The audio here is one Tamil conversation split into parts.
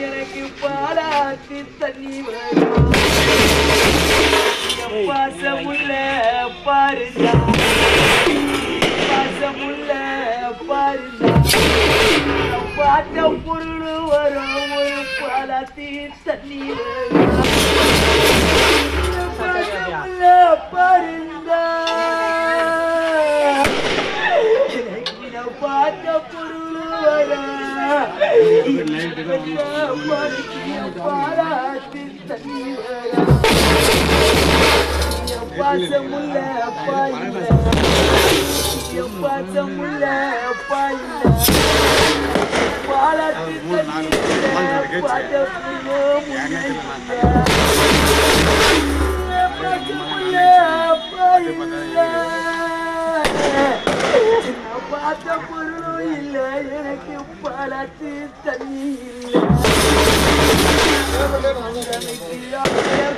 எனக்கு பாலாத்தி தண்ணி வரும் பாசமுள்ள பாருந்தா பாசமுள்ள பாருந்தா பாட்ட பொருள் வரும் ஒரு பாலாத்தி தண்ணி வரும் பாசமுள்ள பாருந்தா பாட்ட பொருள் வரும் பாலாத்தி தண்ணி வரும் பாசமுள்ள பாயில பாசமுள்ள பாயில பாலாத்தி தண்ணி பார்த்த பொருளும் இல்லை எனக்கு பாலாத்தி தண்ணி இல்லை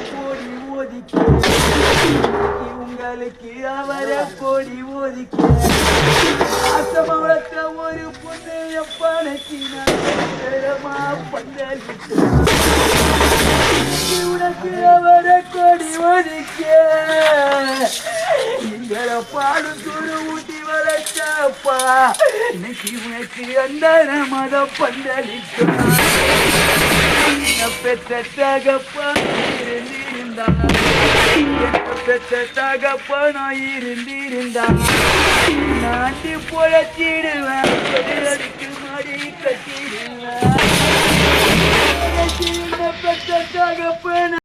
கோடி ஓதிக்க உங்களுக்கு அவரை கோடி ஓதிக்க ஆசமவளத்த ஒரு பொண்ணைய பணத்தினா பந்தலிட்டு உனக்கு அவரை கோடி ஓதிக்க எங்களை பாடும் துரு ஊட்டி வளர்த்தப்பா இன்னைக்கு உனக்கு அந்த மத பந்தலிட்டு பெற்ற தகப்பன் இருந்திருந்தான் நாட்டி பொழச்சிடுவேன் மாடி கட்டிடுவேன் பெற்ற தகப்பன்